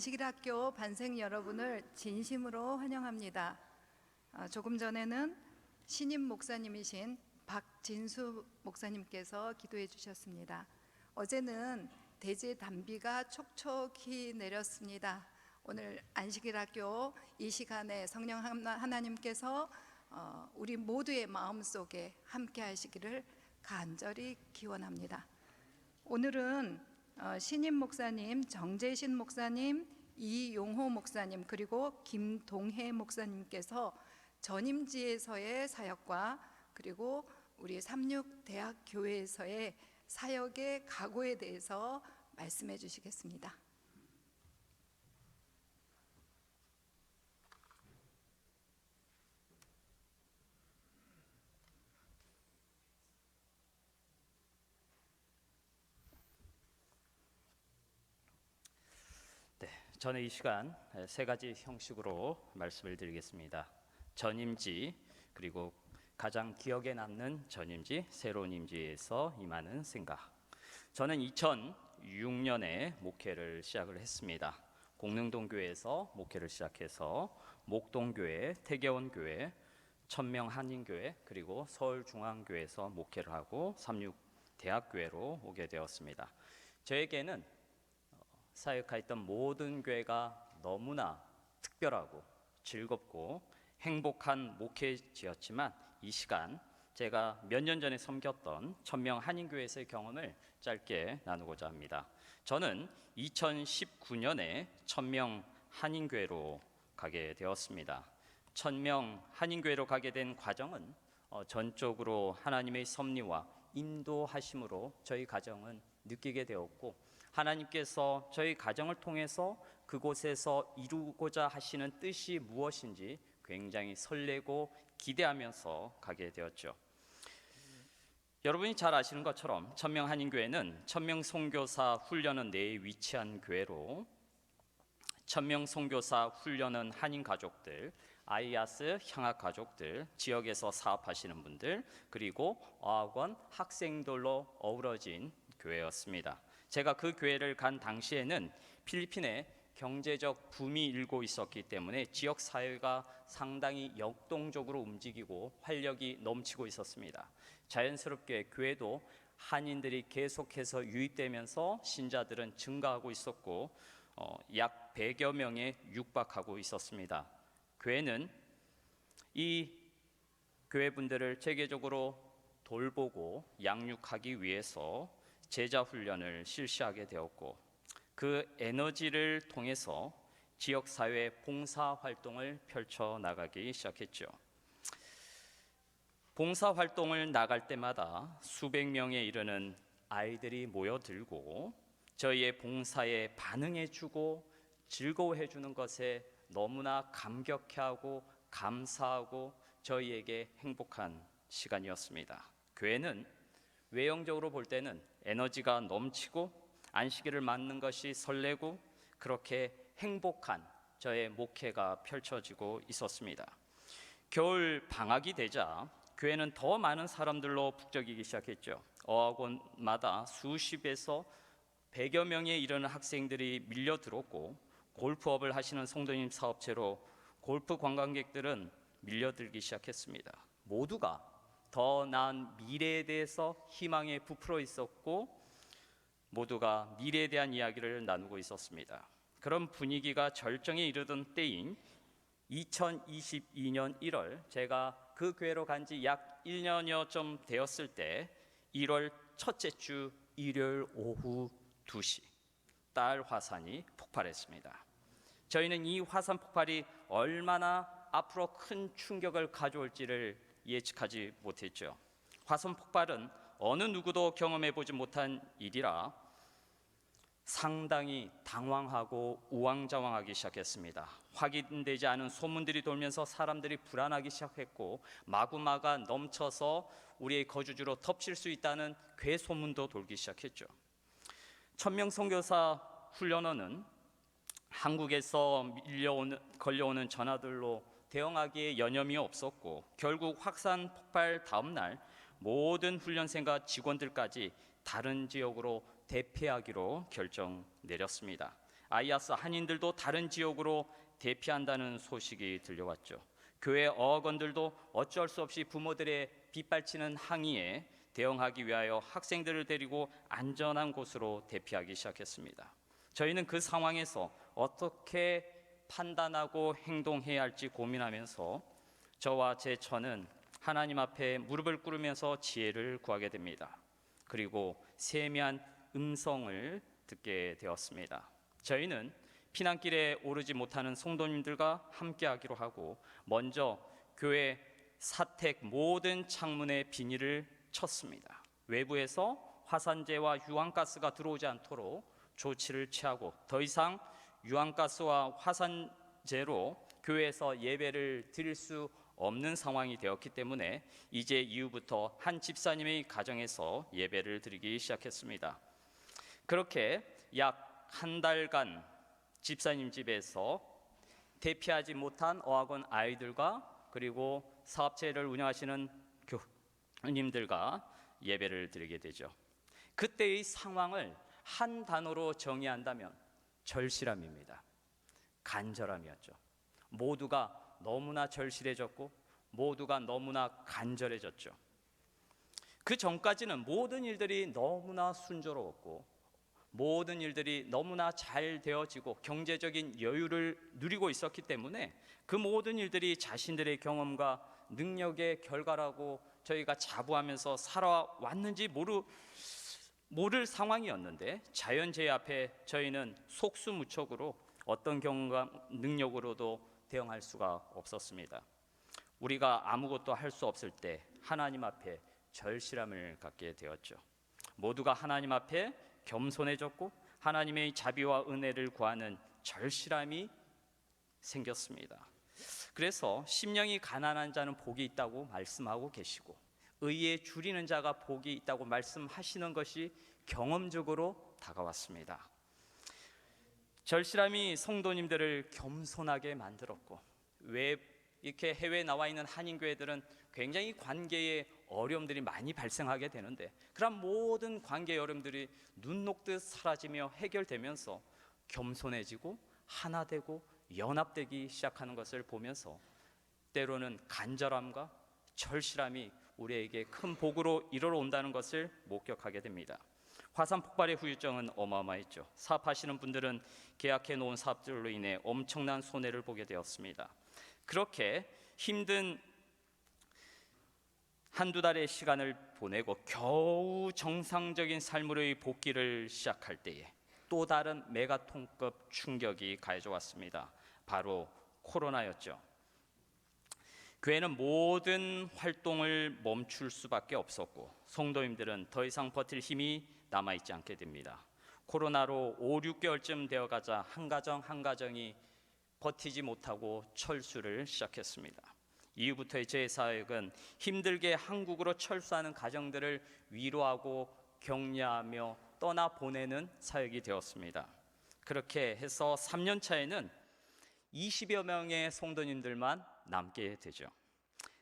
안식일학교 반생 여러분을 진심으로 환영합니다. 조금 전에는 신임 목사님이신 박진수 목사님께서 기도해 주셨습니다. 어제는 대제 단비가 촉촉히 내렸습니다. 오늘 안식일학교 이 시간에 성령 하나님께서 우리 모두의 마음속에 함께 하시기를 간절히 기원합니다. 오늘은 신임 목사님, 정재신 목사님, 이용호 목사님, 그리고 김동혜 목사님께서 전임지에서의 사역과 그리고 우리 삼육대학교회에서의 사역의 각오에 대해서 말씀해 주시겠습니다. 저는 이 시간 세 가지 형식으로 말씀을 드리겠습니다. 전임지, 그리고 가장 기억에 남는 전임지, 새로운 임지에서 임하는 생각. 저는 2006년에 목회를 시작을 했습니다. 공릉동교회에서 목회를 시작해서 목동교회, 태계원교회, 천명한인교회, 그리고 서울중앙교회에서 목회를 하고 삼육대학교회로 오게 되었습니다. 저에게는 사역하였던 모든 교회가 너무나 특별하고 즐겁고 행복한 목회지였지만 이 시간 제가 몇 년 전에 섬겼던 천명한인교회에서의 경험을 짧게 나누고자 합니다. 저는 2019년에 천명한인교회로 가게 되었습니다. 천명한인교회로 가게 된 과정은 전적으로 하나님의 섭리와 인도하심으로 저희 가정은 느끼게 되었고, 하나님께서 저희 가정을 통해서 그곳에서 이루고자 하시는 뜻이 무엇인지 굉장히 설레고 기대하면서 가게 되었죠. 여러분이 잘 아시는 것처럼 천명한인교회는 천명선교사 훈련원 내에 위치한 교회로, 천명선교사 훈련원 한인 가족들, 아이아스 향학 가족들, 지역에서 사업하시는 분들, 그리고 어학원 학생들로 어우러진 교회였습니다. 제가 그 교회를 간 당시에는 필리핀에 경제적 붐이 일고 있었기 때문에 지역 사회가 상당히 역동적으로 움직이고 활력이 넘치고 있었습니다. 자연스럽게 교회도 한인들이 계속해서 유입되면서 신자들은 증가하고 있었고 약 100여 명에 육박하고 있었습니다. 교회는 이 교회분들을 체계적으로 돌보고 양육하기 위해서 제자 훈련을 실시하게 되었고, 그 에너지를 통해서 지역사회 봉사활동을 펼쳐나가기 시작했죠. 봉사활동을 나갈 때마다 수백 명에 이르는 아이들이 모여들고 저희의 봉사에 반응해주고 즐거워해주는 것에 너무나 감격해하고 감사하고 저희에게 행복한 시간이었습니다. 교회는 외형적으로 볼 때는 에너지가 넘치고 안식일을 맞는 것이 설레고 그렇게 행복한 저의 목회가 펼쳐지고 있었습니다. 겨울 방학이 되자 교회는 더 많은 사람들로 북적이기 시작했죠. 어학원마다 수십에서 100여 명에 이르는 학생들이 밀려들었고, 골프업을 하시는 성도님 사업체로 골프 관광객들은 밀려들기 시작했습니다. 모두가 더 나은 미래에 대해서 희망에 부풀어 있었고 모두가 미래에 대한 이야기를 나누고 있었습니다. 그런 분위기가 절정에 이르던 때인 2022년 1월, 제가 그 교회로 간 지 약 1년여 좀 되었을 때 1월 첫째 주 일요일 오후 2시 딸 화산이 폭발했습니다. 저희는 이 화산 폭발이 얼마나 앞으로 큰 충격을 가져올지를 예측하지 못했죠. 화산 폭발은 어느 누구도 경험해 보지 못한 일이라 상당히 당황하고 우왕좌왕하기 시작했습니다. 확인되지 않은 소문들이 돌면서 사람들이 불안하기 시작했고, 마구마가 넘쳐서 우리의 거주지로 덮칠 수 있다는 괴소문도 돌기 시작했죠. 천명선교사 훈련원은 한국에서 걸려오는 전화들로 대응하기에 여념이 없었고, 결국 확산 폭발 다음 날 모든 훈련생과 직원들까지 다른 지역으로 대피하기로 결정 내렸습니다. 아이아스 한인들도 다른 지역으로 대피한다는 소식이 들려왔죠. 교회 어학원들도 어쩔 수 없이 부모들의 빗발치는 항의에 대응하기 위하여 학생들을 데리고 안전한 곳으로 대피하기 시작했습니다. 저희는 그 상황에서 어떻게 판단하고 행동해야 할지 고민하면서 저와 제 처는 하나님 앞에 무릎을 꿇으면서 지혜를 구하게 됩니다. 그리고 세미한 음성을 듣게 되었습니다. 저희는 피난길에 오르지 못하는 성도님들과 함께하기로 하고 먼저 교회 사택 모든 창문의 비닐을 쳤습니다. 외부에서 화산재와 유황가스가 들어오지 않도록 조치를 취하고 더 이상 유황가스와 화산재로 교회에서 예배를 드릴 수 없는 상황이 되었기 때문에 이제 이후부터 한 집사님의 가정에서 예배를 드리기 시작했습니다. 그렇게 약 한 달간 집사님 집에서 대피하지 못한 어학원 아이들과 그리고 사업체를 운영하시는 교우님들과 예배를 드리게 되죠. 그때의 상황을 한 단어로 정의한다면 절실함입니다. 간절함이었죠. 모두가 너무나 절실해졌고 모두가 너무나 간절해졌죠. 그 전까지는 모든 일들이 너무나 순조로웠고 모든 일들이 너무나 잘 되어지고 경제적인 여유를 누리고 있었기 때문에 그 모든 일들이 자신들의 경험과 능력의 결과라고 저희가 자부하면서 살아왔는지 모를 상황이었는데 자연재해 앞에 저희는 속수무책으로 어떤 경험과 능력으로도 대응할 수가 없었습니다. 우리가 아무것도 할 수 없을 때 하나님 앞에 절실함을 갖게 되었죠. 모두가 하나님 앞에 겸손해졌고 하나님의 자비와 은혜를 구하는 절실함이 생겼습니다. 그래서 심령이 가난한 자는 복이 있다고 말씀하고 계시고 의에 줄이는 자가 복이 있다고 말씀하시는 것이 경험적으로 다가왔습니다. 절실함이 성도님들을 겸손하게 만들었고 왜 이렇게 해외에 나와 있는 한인교회들은 굉장히 관계에 어려움들이 많이 발생하게 되는데 그런 모든 관계의 어려움들이 눈 녹듯 사라지며 해결되면서 겸손해지고 하나 되고 연합되기 시작하는 것을 보면서 때로는 간절함과 절실함이 우리에게 큰 복으로 이르러 온다는 것을 목격하게 됩니다. 화산 폭발의 후유증은 어마어마했죠. 사업하시는 분들은 계약해 놓은 사업들로 인해 엄청난 손해를 보게 되었습니다. 그렇게 힘든 한두 달의 시간을 보내고 겨우 정상적인 삶으로의 복귀를 시작할 때에 또 다른 메가톤급 충격이 가해져 왔습니다. 바로 코로나였죠. 교회는 모든 활동을 멈출 수밖에 없었고 성도님들은 더 이상 버틸 힘이 남아있지 않게 됩니다. 코로나로 5, 6개월쯤 되어가자 한 가정이 버티지 못하고 철수를 시작했습니다. 이후부터의 제 사역은 힘들게 한국으로 철수하는 가정들을 위로하고 격려하며 떠나보내는 사역이 되었습니다. 그렇게 해서 3년 차에는 20여 명의 성도님들만 남게 되죠.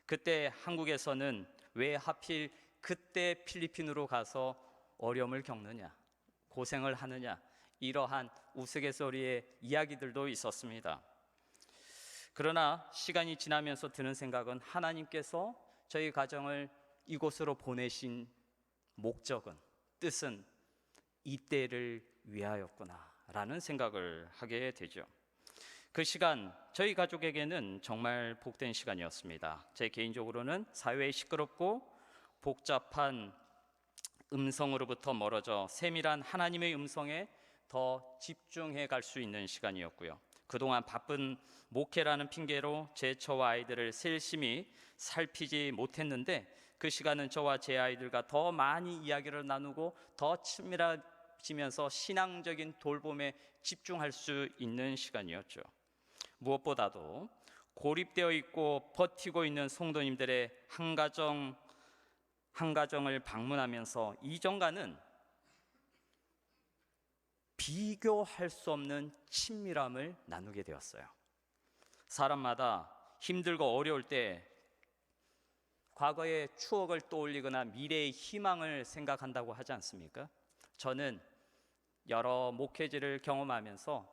그때 한국에서는 왜 하필 그때 필리핀으로 가서 어려움을 겪느냐, 고생을 하느냐, 이러한 우스갯소리의 이야기들도 있었습니다. 그러나 시간이 지나면서 드는 생각은 하나님께서 저희 가정을 이곳으로 보내신 목적은, 뜻은 이때를 위하였구나라는 생각을 하게 되죠. 그 시간 저희 가족에게는 정말 복된 시간이었습니다. 제 개인적으로는 사회의 시끄럽고 복잡한 음성으로부터 멀어져 세밀한 하나님의 음성에 더 집중해 갈 수 있는 시간이었고요. 그동안 바쁜 목회라는 핑계로 제 처와 아이들을 세심히 살피지 못했는데 그 시간은 저와 제 아이들과 더 많이 이야기를 나누고 더 친밀해지면서 신앙적인 돌봄에 집중할 수 있는 시간이었죠. 무엇보다도 고립되어 있고 버티고 있는 성도님들의 한 가정을 방문하면서 이전과는 비교할 수 없는 친밀함을 나누게 되었어요. 사람마다 힘들고 어려울 때 과거의 추억을 떠올리거나 미래의 희망을 생각한다고 하지 않습니까? 저는 여러 목회지를 경험하면서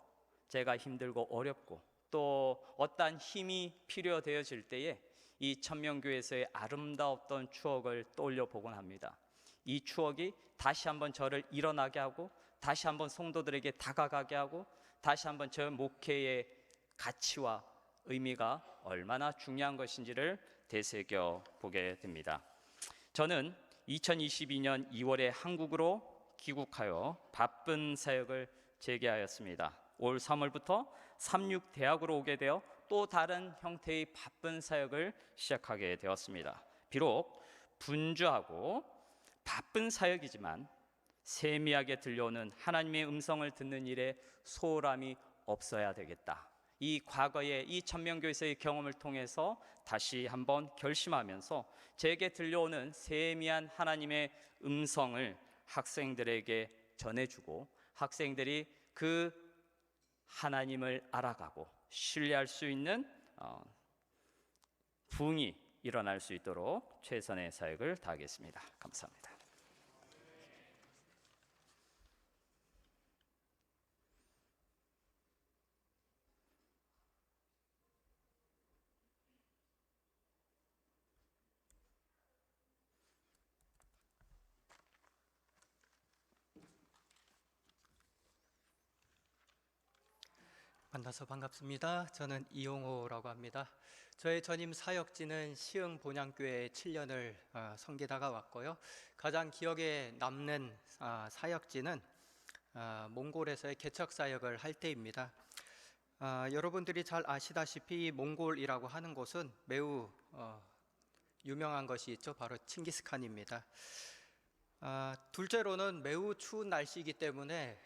제가 힘들고 어렵고 또 어떠한 힘이 필요되어질 때에 이 천명교회에서의 아름다웠던 추억을 떠올려 보곤 합니다. 이 추억이 다시 한번 저를 일어나게 하고 다시 한번 성도들에게 다가가게 하고 다시 한번 저 목회의 가치와 의미가 얼마나 중요한 것인지를 되새겨 보게 됩니다. 저는 2022년 2월에 한국으로 귀국하여 바쁜 사역을 재개하였습니다. 올 3월부터 삼육대학으로 오게 되어 또 다른 형태의 바쁜 사역을 시작하게 되었습니다. 비록 분주하고 바쁜 사역이지만 세미하게 들려오는 하나님의 음성을 듣는 일에 소홀함이 없어야 되겠다. 이 과거의 이 천명교회에서의 경험을 통해서 다시 한번 결심하면서 제게 들려오는 세미한 하나님의 음성을 학생들에게 전해주고 학생들이 그 하나님을 알아가고 신뢰할 수 있는 부흥이 일어날 수 있도록 최선의 사역을 다하겠습니다. 감사합니다. 만나서 반갑습니다. 저는 이용호라고 합니다. 저의 전임 사역지는 시흥 본향교회 7년을 섬기다가 왔고요. 가장 기억에 남는 사역지는 몽골에서의 개척 사역을 할 때입니다. 여러분들이 잘 아시다시피 몽골이라고 하는 곳은 매우 유명한 것이 있죠. 바로 칭기스칸입니다. 둘째로는 매우 추운 날씨이기 때문에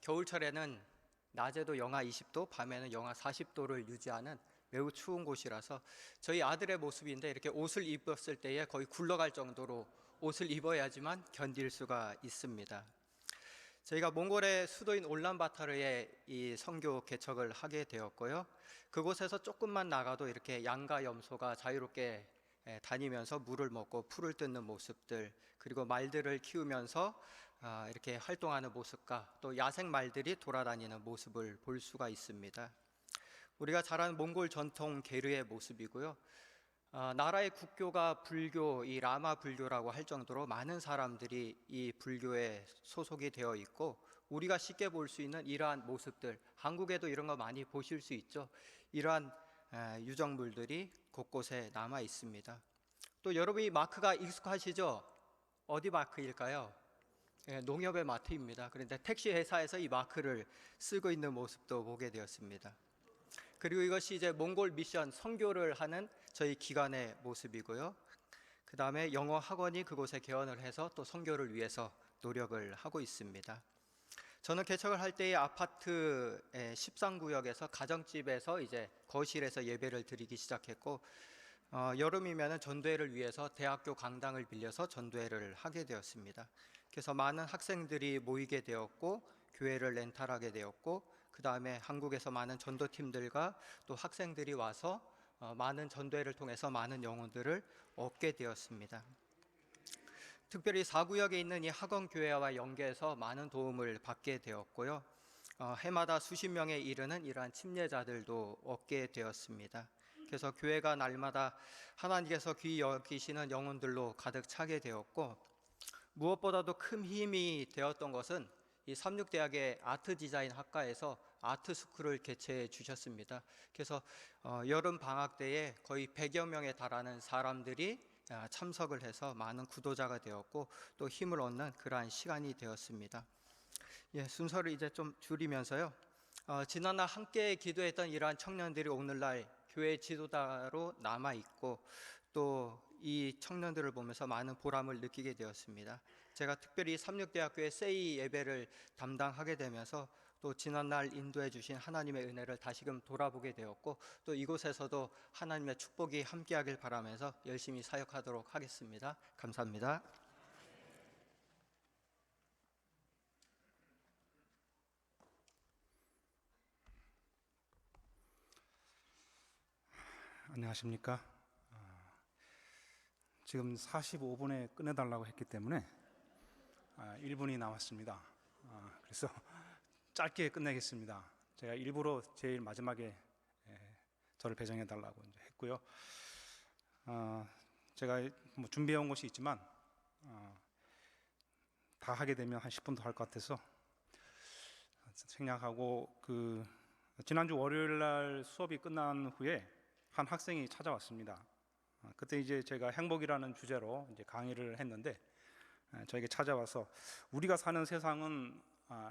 겨울철에는 낮에도 영하 20도, 밤에는 영하 40도를 유지하는 매우 추운 곳이라서 저희 아들의 모습인데 이렇게 옷을 입었을 때에 거의 굴러갈 정도로 옷을 입어야지만 견딜 수가 있습니다. 저희가 몽골의 수도인 울란바토르에 이 선교 개척을 하게 되었고요. 그곳에서 조금만 나가도 이렇게 양가 염소가 자유롭게 다니면서 물을 먹고 풀을 뜯는 모습들, 그리고 말들을 키우면서 이렇게 활동하는 모습과 또 야생 말들이 돌아다니는 모습을 볼 수가 있습니다. 우리가 잘 아는 몽골 전통 게르의 모습이고요. 나라의 국교가 불교, 이 라마 불교라고 할 정도로 많은 사람들이 이 불교에 소속이 되어 있고 우리가 쉽게 볼 수 있는 이러한 모습들, 한국에도 이런 거 많이 보실 수 있죠. 이러한 유적물들이 곳곳에 남아 있습니다. 또 여러분이 마크가 익숙하시죠? 어디 마크일까요? 농협의 마트입니다. 그런데 택시 회사에서 이 마크를 쓰고 있는 모습도 보게 되었습니다. 그리고 이것이 이제 몽골 미션 선교를 하는 저희 기관의 모습이고요. 그 다음에 영어 학원이 그곳에 개원을 해서 또 선교를 위해서 노력을 하고 있습니다. 저는 개척을 할 때의 아파트 13구역에서 가정집에서 이제 거실에서 예배를 드리기 시작했고 여름이면 전도회를 위해서 대학교 강당을 빌려서 전도회를 하게 되었습니다. 그래서 많은 학생들이 모이게 되었고 교회를 렌탈하게 되었고 그 다음에 한국에서 많은 전도팀들과 또 학생들이 와서 많은 전도회를 통해서 많은 영혼들을 얻게 되었습니다. 특별히 4구역에 있는 이 학원교회와 연계해서 많은 도움을 받게 되었고요. 해마다 수십 명에 이르는 이러한 침례자들도 얻게 되었습니다. 그래서 교회가 날마다 하나님께서 귀히 여기시는 영혼들로 가득 차게 되었고 무엇보다도 큰 힘이 되었던 것은 이 삼육대학의 아트 디자인 학과에서 아트 스쿨을 개최해 주셨습니다. 그래서 여름 방학 때에 거의 100여 명에 달하는 사람들이 참석을 해서 많은 구도자가 되었고 또 힘을 얻는 그러한 시간이 되었습니다. 순서를 이제 좀 줄이면서요. 지난날 함께 기도했던 이러한 청년들이 오늘날 교회 지도자로 남아 있고 또 이 청년들을 보면서 많은 보람을 느끼게 되었습니다. 제가 특별히 삼육대학교의 세이 예배를 담당하게 되면서 또 지난날 인도해 주신 하나님의 은혜를 다시금 돌아보게 되었고 또 이곳에서도 하나님의 축복이 함께하길 바라면서 열심히 사역하도록 하겠습니다. 감사합니다. 안녕하십니까? 지금 45분에 끝내달라고 했기 때문에 1분이 남았습니다. 그래서 짧게 끝내겠습니다. 제가 일부러 제일 마지막에 저를 배정해 달라고 이제 했고요. 제가 뭐 준비해 온 것이 있지만 다 하게 되면 한 10분 더 할 것 같아서 생략하고, 지난주 월요일 날 수업이 끝난 후에 한 학생이 찾아왔습니다. 그때 이제 제가 행복이라는 주제로 이제 강의를 했는데, 저에게 찾아와서 우리가 사는 세상은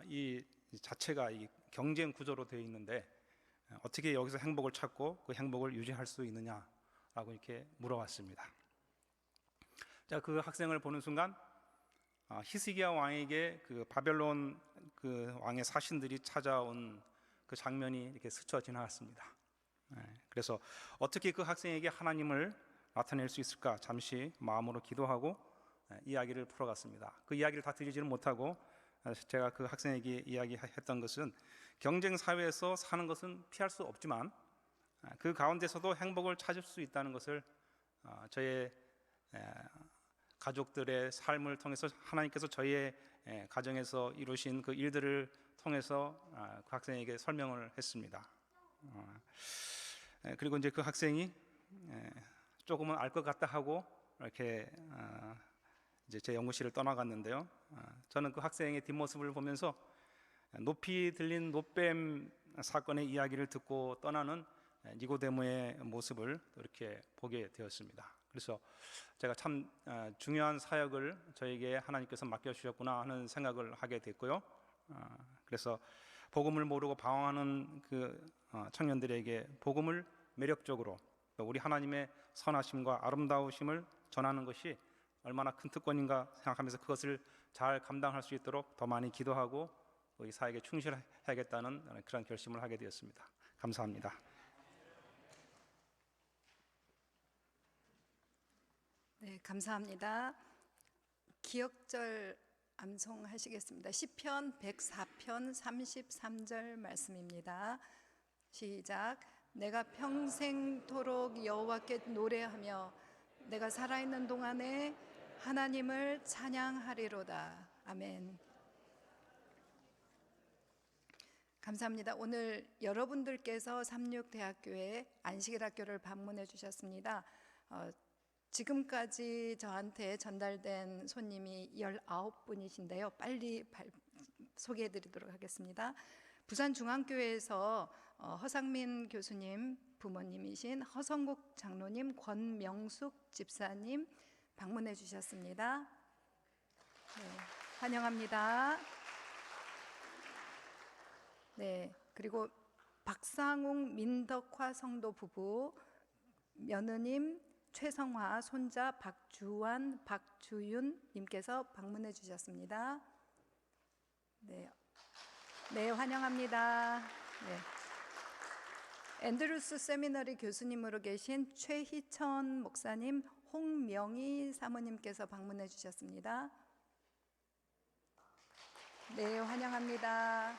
이 자체가 이 경쟁 구조로 되어 있는데 어떻게 여기서 행복을 찾고 그 행복을 유지할 수 있느냐라고 이렇게 물어왔습니다. 자, 그 학생을 보는 순간 히스기야 왕에게 그 바벨론 그 왕의 사신들이 찾아온 그 장면이 이렇게 스쳐 지나갔습니다. 그래서 어떻게 그 학생에게 하나님을 나타낼 수 있을까 잠시 마음으로 기도하고 이야기를 풀어갔습니다. 그 이야기를 다 드리지는 못하고 제가 그 학생에게 이야기했던 것은 경쟁 사회에서 사는 것은 피할 수 없지만 그 가운데서도 행복을 찾을 수 있다는 것을 저의 가족들의 삶을 통해서 하나님께서 저희의 가정에서 이루신 그 일들을 통해서 그 학생에게 설명을 했습니다. 그리고 이제 그 학생이 조금은 알 것 같다 하고 이렇게 이제 제 연구실을 떠나갔는데요. 저는 그 학생의 뒷모습을 보면서 높이 들린 노뱀 사건의 이야기를 듣고 떠나는 니고데모의 모습을 이렇게 보게 되었습니다. 그래서 제가 참 중요한 사역을 저에게 하나님께서 맡겨주셨구나 하는 생각을 하게 됐고요. 그래서 복음을 모르고 방황하는 그 청년들에게 복음을 매력적으로, 우리 하나님의 선하심과 아름다우심을 전하는 것이 얼마나 큰 특권인가 생각하면서 그것을 잘 감당할 수 있도록 더 많이 기도하고 이 사역에 충실해야겠다는 그런 결심을 하게 되었습니다. 감사합니다. 네, 감사합니다. 기억절 암송하시겠습니다. 시편 104편 33절 말씀입니다. 시작. 내가 평생토록 여호와께 노래하며 내가 살아있는 동안에 하나님을 찬양하리로다. 아멘. 감사합니다. 오늘 여러분들께서 삼육대학교의 안식일학교를 방문해 주셨습니다. 지금까지 저한테 전달된 손님이 19분이신데요. 빨리 소개해 드리도록 하겠습니다. 부산중앙교회에서 허상민 교수님 부모님이신 허성국 장로님, 권명숙 집사님 방문해 주셨습니다. 네, 환영합니다. 네, 그리고 박상웅 민덕화 성도 부부, 며느님 최성화, 손자 박주환, 박주윤 님께서 방문해 주셨습니다. 네, 네, 환영합니다. 네. 앤드루스 세미너리 교수님으로 계신 최희천 목사님, 홍명희 사모님께서 방문해 주셨습니다. 네, 환영합니다.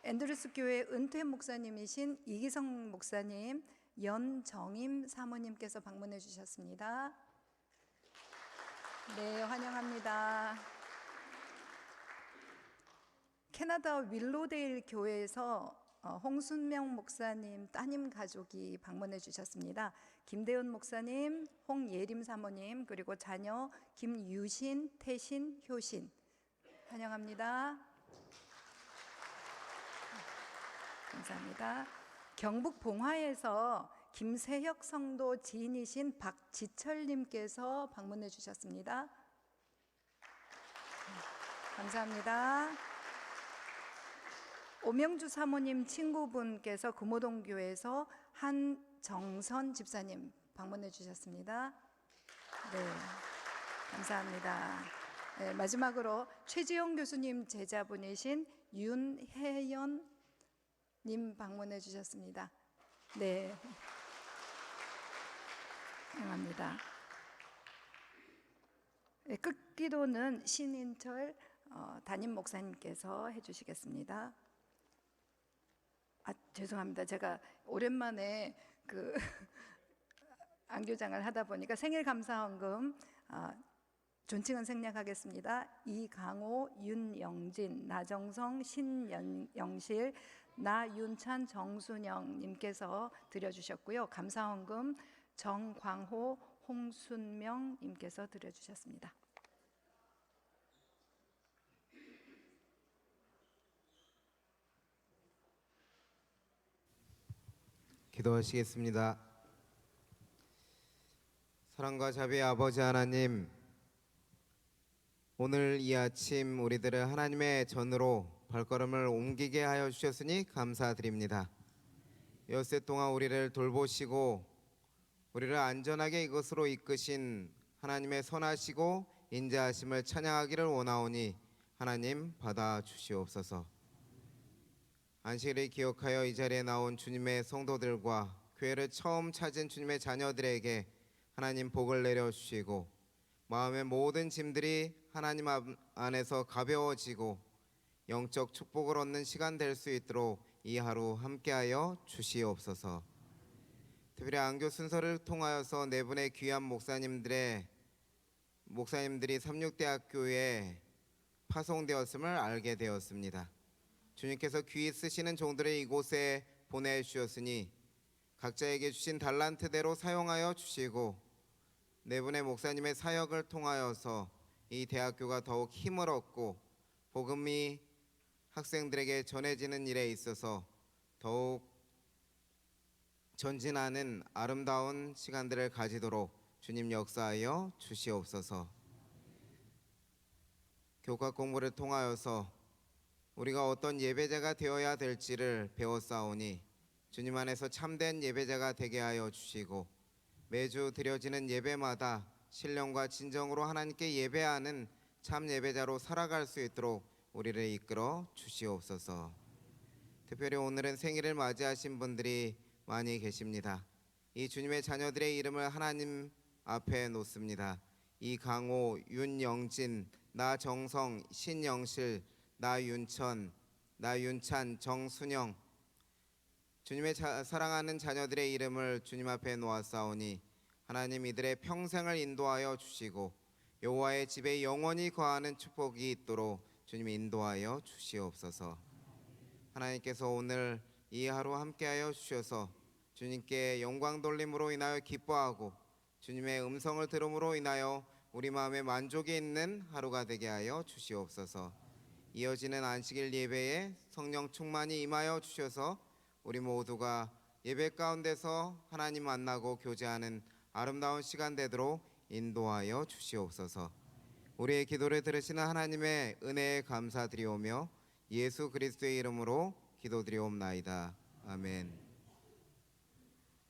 앤드루스 교회 은퇴 목사님이신 이기성 목사님, 연정임 사모님께서 방문해 주셨습니다. 네, 환영합니다. 캐나다 윌로데일 교회에서 홍순명 목사님 따님 가족이 방문해 주셨습니다. 김대훈 목사님, 홍예림 사모님, 그리고 자녀 김유신, 태신, 효신 환영합니다. 감사합니다. 경북 봉화에서 김세혁 성도 지인이신 박지철님께서 방문해 주셨습니다. 감사합니다. 오명주 사모님 친구분께서 금호동교회에서 한정선 집사님 방문해 주셨습니다. 네, 감사합니다. 네, 마지막으로 최지영 교수님 제자분이신 윤혜연 님 방문해 주셨습니다. 네, 감사합니다. 네, 끝기도는 신인철 담임 목사님께서 해주시겠습니다. 죄송합니다. 제가 오랜만에 안교장을 하다 보니까 생일 감사헌금 존칭은 생략하겠습니다. 이강호, 윤영진, 나정성, 신영실, 나윤찬, 정순영님께서 드려주셨고요. 감사헌금 정광호, 홍순명님께서 드려주셨습니다. 기도하시겠습니다. 사랑과 자비의 아버지 하나님, 오늘 이 아침 우리들을 하나님의 전으로 발걸음을 옮기게 하여 주셨으니 감사드립니다. 엿새 동안 우리를 돌보시고 우리를 안전하게 이것으로 이끄신 하나님의 선하시고 인자하심을 찬양하기를 원하오니 하나님 받아 주시옵소서. 안식일을 기억하여 이 자리에 나온 주님의 성도들과 교회를 처음 찾은 주님의 자녀들에게 하나님 복을 내려주시고 마음의 모든 짐들이 하나님 안에서 가벼워지고 영적 축복을 얻는 시간 될 수 있도록 이 하루 함께하여 주시옵소서. 특별히 안교 순서를 통하여서 네 분의 귀한 목사님들이 삼육대학교에 파송되었음을 알게 되었습니다. 주님께서 귀히 쓰시는 종들을 이곳에 보내주셨으니 각자에게 주신 달란트대로 사용하여 주시고 네 분의 목사님의 사역을 통하여서 이 대학교가 더욱 힘을 얻고 복음이 학생들에게 전해지는 일에 있어서 더욱 전진하는 아름다운 시간들을 가지도록 주님 역사하여 주시옵소서. 교과 공부를 통하여서 우리가 어떤 예배자가 되어야 될지를 배웠사오니 주님 안에서 참된 예배자가 되게 하여 주시고 매주 드려지는 예배마다 신령과 진정으로 하나님께 예배하는 참 예배자로 살아갈 수 있도록 우리를 이끌어 주시옵소서. 특별히 오늘은 생일을 맞이하신 분들이 많이 계십니다. 이 주님의 자녀들의 이름을 하나님 앞에 놓습니다. 이강호, 윤영진, 나정성, 신영실, 나윤천, 나윤찬, 정순영, 주님의 사랑하는 자녀들의 이름을 주님 앞에 놓았사오니 하나님 이들의 평생을 인도하여 주시고 여호와의 집에 영원히 거하는 축복이 있도록 주님 인도하여 주시옵소서. 하나님께서 오늘 이 하루 함께하여 주셔서 주님께 영광 돌림으로 인하여 기뻐하고 주님의 음성을 들음으로 인하여 우리 마음에 만족이 있는 하루가 되게 하여 주시옵소서. 이어지는 안식일 예배에 성령 충만히 임하여 주셔서 우리 모두가 예배 가운데서 하나님 만나고 교제하는 아름다운 시간 되도록 인도하여 주시옵소서. 우리의 기도를 들으시는 하나님의 은혜에 감사드리오며 예수 그리스도의 이름으로 기도드리옵나이다. 아멘.